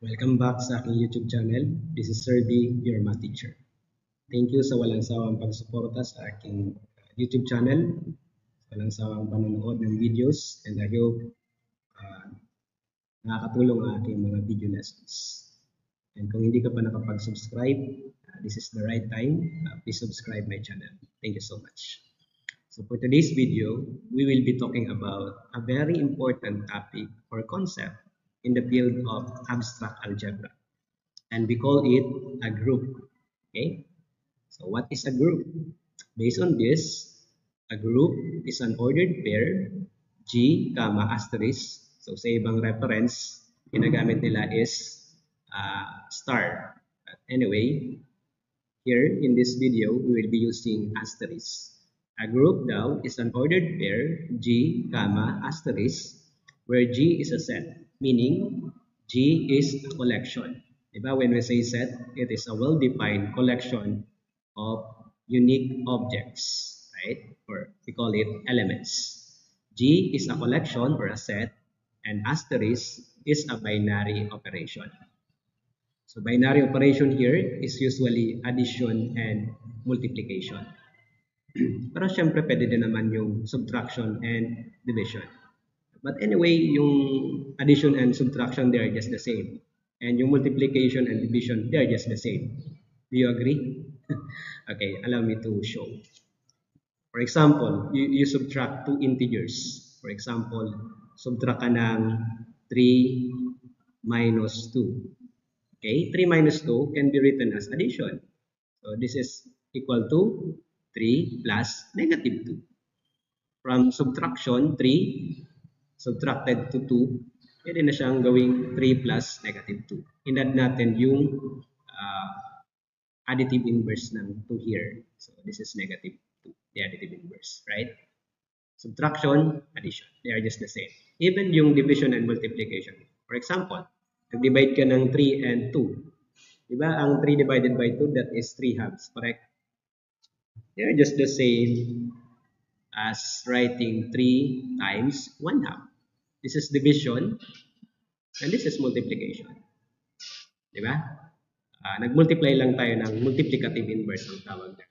Welcome back sa aking YouTube channel. This is Sir B, your math teacher. Thank you sa walang sawang pagsuporta sa aking YouTube channel, walang sawang panonood ng videos, and I hope nakakatulong ang aking mga video lessons. And kung hindi ka pa nakapag-subscribe, this is the right time. Please subscribe my channel. Thank you so much. So for today's video, we will be talking about a very important topic or concept in the field of abstract algebra. And we call it a group. Okay? So what is a group? Based on this, a group is an ordered pair, G, asterisk. So sa ibang reference, ginagamit nila is star. But anyway, here in this video, we will be using asterisk. A group daw is an ordered pair, G, asterisk, where G is a set, meaning G is a collection. Diba? When we say set, it is a well-defined collection of unique objects, right? Or we call it elements. G is a collection or a set, and asterisk is a binary operation. So binary operation here is usually addition and multiplication. Pero syempre pwede din naman yung subtraction and division. But anyway, yung addition and subtraction, they are just the same. And yung multiplication and division, they are just the same. Do you agree? Okay, allow me to show. For example, you subtract two integers. For example, subtract ka ng 3 minus 2. Okay, 3 minus 2 can be written as addition. So this is equal to 3 plus negative 2. From subtraction, 3 subtracted to 2, pwede na siyang gawing 3 plus negative 2. Inadd natin yung additive inverse ng 2 here. So this is negative 2, the additive inverse, right? Subtraction, addition, they are just the same. Even yung division and multiplication. For example, nag-divide ka ng 3 and 2. Diba? Ang 3 divided by 2, that is 3 halves, correct? They are just the same as writing 3 times 1 half. This is division, and this is multiplication. Diba? Nag-multiply lang tayo ng multiplicative inverse ang tawag na.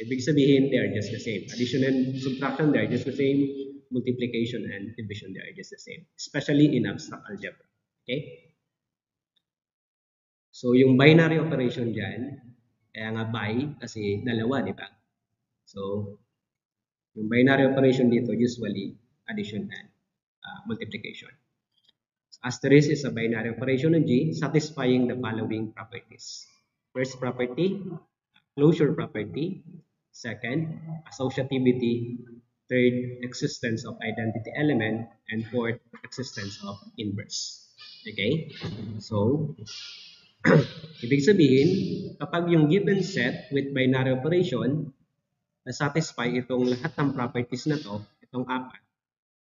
Ibig sabihin, they are just the same. Addition and subtraction, they are just the same. Multiplication and division, they are just the same. Especially in abstract algebra. Okay? So, yung binary operation dyan, kaya nga by, kasi dalawa, di ba? So, yung binary operation dito, usually, addition and multiplication. Asterisk is a binary operation of G, satisfying the following properties. First property, closure property. Second, associativity. Third, existence of identity element. And fourth, existence of inverse. Okay? So, ibig sabihin, kapag yung given set with binary operation, na-satisfy itong lahat ng properties na to, itong apat,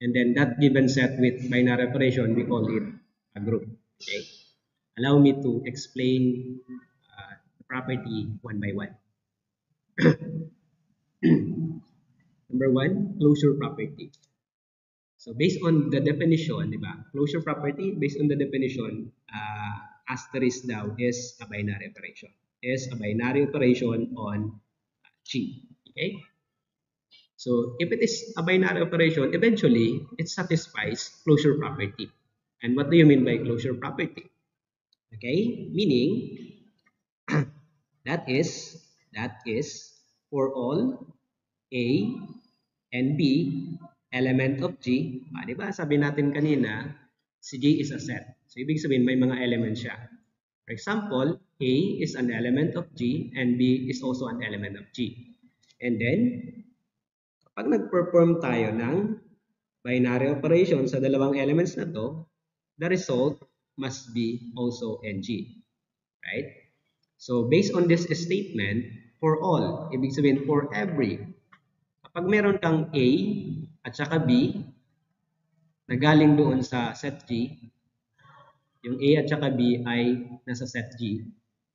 and then that given set with binary operation, we call it a group. Okay? Allow me to explain the property one by one. Number one, closure property. So based on the definition, di ba? Closure property, based on the definition, asterisk daw is a binary operation. Is a binary operation on G. Okay? So if it is a binary operation, eventually it satisfies closure property. And what do you mean by closure property? Okay? Meaning that is for all A and B element of G. Di ba? Sabi natin kanina, si G is a set. So ibig sabihin may mga elements siya. For example, A is an element of G and B is also an element of G. And then, kapag nag-perform tayo ng binary operation sa dalawang elements na to, the result must be also NG. Right? So, based on this statement, for all, ibig sabihin for every, kapag meron kang A at saka B na galing doon sa set G, yung A at saka B ay nasa set G,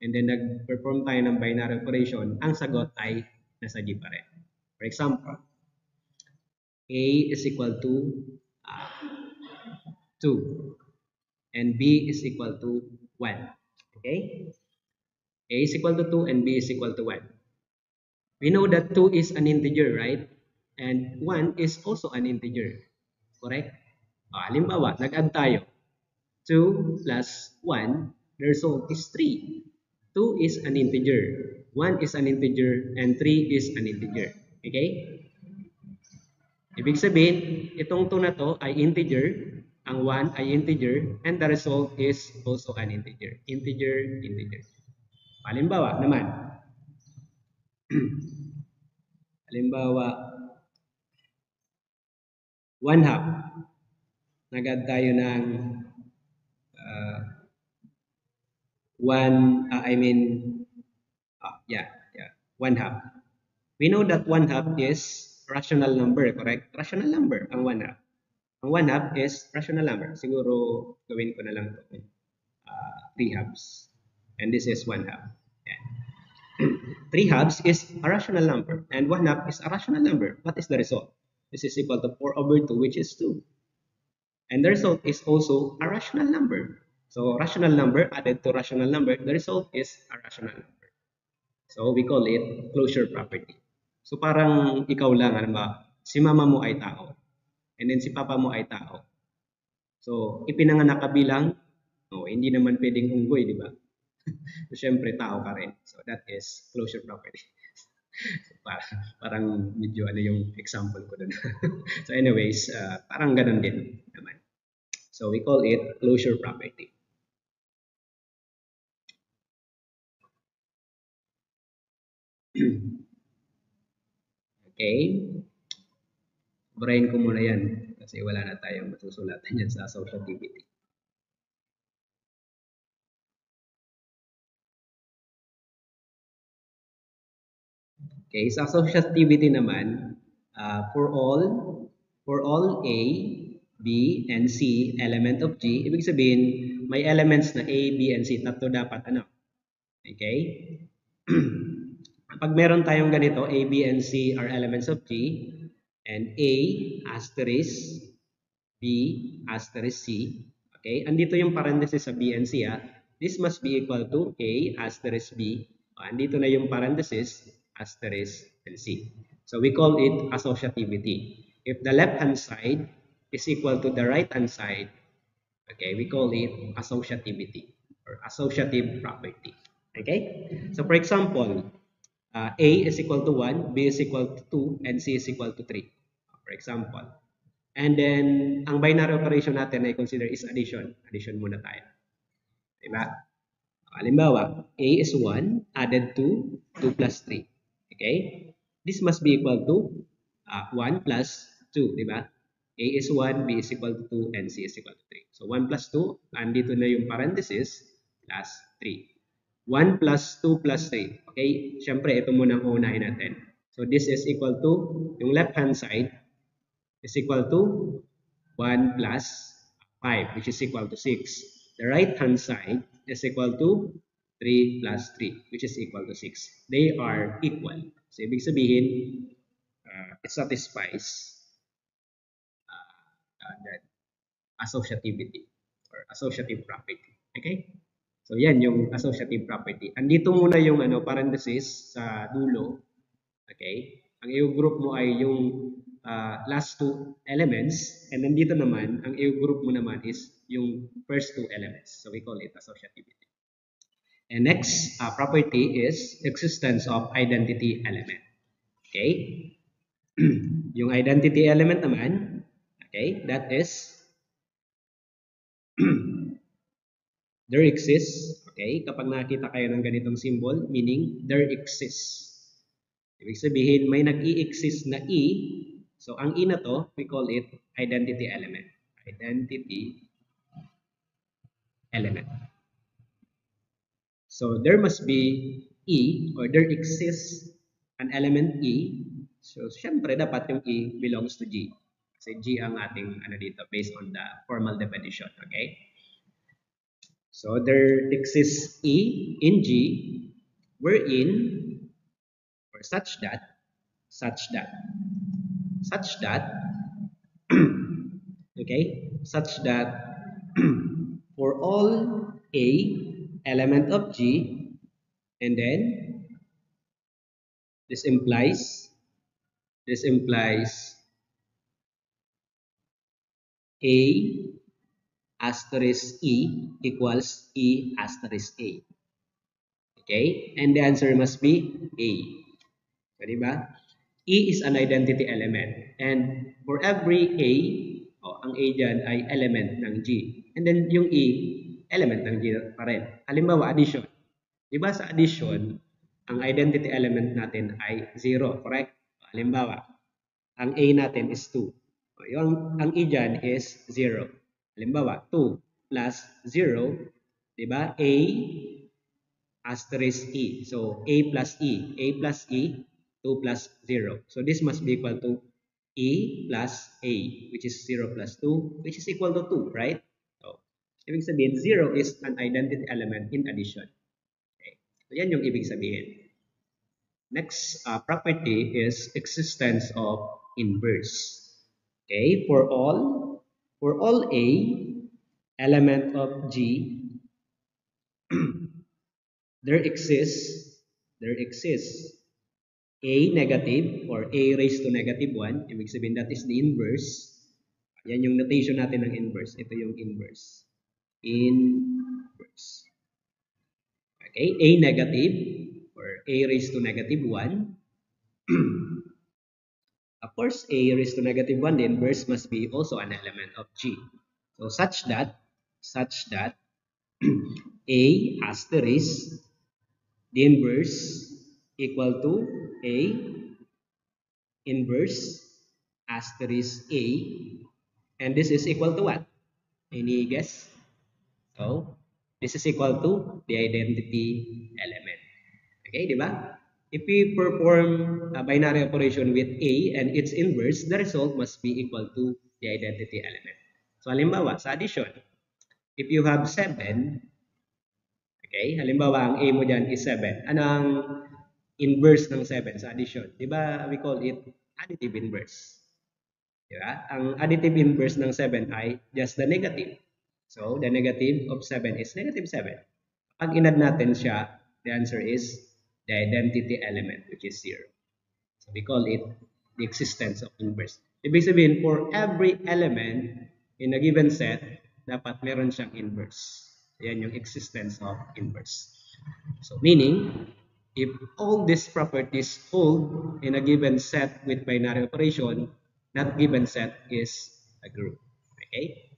and then nag-perform tayo ng binary operation, ang sagot ay nasa G pa rin. For example, A is equal to 2 and B is equal to 1. Okay? A is equal to 2 and B is equal to 1. We know that 2 is an integer, right? And 1 is also an integer. Correct? Halimbawa, nag-add tayo. 2 plus 1, the result is 3. 2 is an integer, 1 is an integer, and 3 is an integer. Okay? Ibig sabihin, itong 2 na to ay integer, ang 1 ay integer, and the result is also an integer. Integer, integer. Halimbawa naman, halimbawa, 1 half. Nag-add tayo ng 1 half. We know that 1 half is rational number, correct? Rational number ang 1 half. Ang 1 half is rational number. Siguro gawin ko na lang ito. 3 halves. And this is 1 half. Yan. 3 halves is a rational number and 1 half is a rational number. What is the result? This is equal to 4 over 2, which is 2. And the result is also a rational number. So rational number added to rational number, the result is a rational number. So we call it closure property. So parang ikaw lang, ano ba, si mama mo ay tao. And then si papa mo ay tao. So ipinanganak ka bilang, hindi naman pwedeng unggoy, di ba? So syempre tao ka rin. So that is closure property. So, parang medyo ano yung example ko dun. So anyways, parang ganun din naman. So we call it closure property. Okay. Burahin ko muna yan kasi wala na tayong masusulatan yan sa associativity. Okay, sa associativity naman, for all A, B, and C element of G, ibig sabihin may elements na A, B, and C, tatlo dapat ano. Okay? Pag meron tayong ganito, A, B, and C are elements of G, and A asterisk B asterisk C. Okay? Andito yung parenthesis sa B and C. This must be equal to A asterisk B. Andito na yung parenthesis asterisk and C. So we call it associativity. If the left-hand side is equal to the right-hand side, okay, we call it associativity or associative property. Okay? So for example, A is equal to 1, B is equal to 2, and C is equal to 3. For example. And then, ang binary operation natin na i-consider is addition. Addition muna tayo. Diba? Halimbawa, A is 1 added to 2 plus 3. Okay? This must be equal to 1 plus 2. Diba? A is 1, B is equal to 2, and C is equal to 3. So 1 plus 2, andito na yung parenthesis, plus 3. 1 plus 2 plus 3. Okay? Siyempre, ito muna ang unahin natin. So this is equal to, yung left-hand side, is equal to 1 plus 5, which is equal to 6. The right-hand side is equal to 3 plus 3, which is equal to 6. They are equal. So, ibig sabihin, it satisfies that associativity or associative property. Okay? So, yan yung associative property. Andito muna yung parenthesis sa dulo. Okay? Ang i-group mo ay yung last two elements, and nandito naman, ang i-group mo naman is yung first two elements. So we call it associativity. And next property is existence of identity element. Okay? Yung identity element naman, okay, that is there exists, okay, kapag nakita kayo ng ganitong symbol, meaning there exists. Ibig sabihin, may nag-i-exist na E. So, ang E na to, we call it identity element. Identity element. So, there must be E or there exists an element E. So, syempre, dapat yung E belongs to G. Kasi G ang ating dito based on the formal definition. Okay? So, there exists E in G wherein or such that okay, such that for all A element of G, and then this implies A asterisk E equals E asterisk A. Okay? And the answer must be A. So, diba? E is an identity element. And for every A, ang A dyan ay element ng G. And then yung E, element ng G pa rin. Halimbawa, addition. Diba sa addition, ang identity element natin ay 0, correct? Halimbawa, ang A natin is 2. Ang E dyan is 0. Halimbawa, 2 plus 0, diba? A asterisk E. So, A plus E. A plus E, 2 plus 0. So, this must be equal to E plus A, which is 0 plus 2, which is equal to 2, right? So, ibig sabihin, 0 is an identity element in addition. Okay. So, yan yung ibig sabihin. Next property is existence of inverse. Okay, for all A element of G, there exists A negative or A raised to negative 1. Ibig sabihin that is the inverse. Yan yung notation natin ng inverse. Ito yung inverse. Inverse. Okay, A negative or A raised to negative 1. Of course, A raised to negative 1, the inverse must be also an element of G. So such that A asterisk the inverse equal to A inverse asterisk A, and this is equal to what? Any guess? So this is equal to the identity element. Okay, di ba? If we perform a binary operation with A and its inverse, the result must be equal to the identity element. So halimbawa, sa addition, if you have 7, okay, halimbawa ang A mo dyan is 7. Ano ang inverse ng 7 sa addition? Di ba we call it additive inverse? Di ba? Ang additive inverse ng 7 ay just the negative. So the negative of 7 is negative 7. Pag inad natin siya, the answer is the identity element, which is 0. So we call it the existence of inverse. Ibig sabihin, for every element in a given set, dapat meron siyang inverse. Yan yung existence of inverse. So meaning, if all these properties hold in a given set with binary operation, that given set is a group. Okay?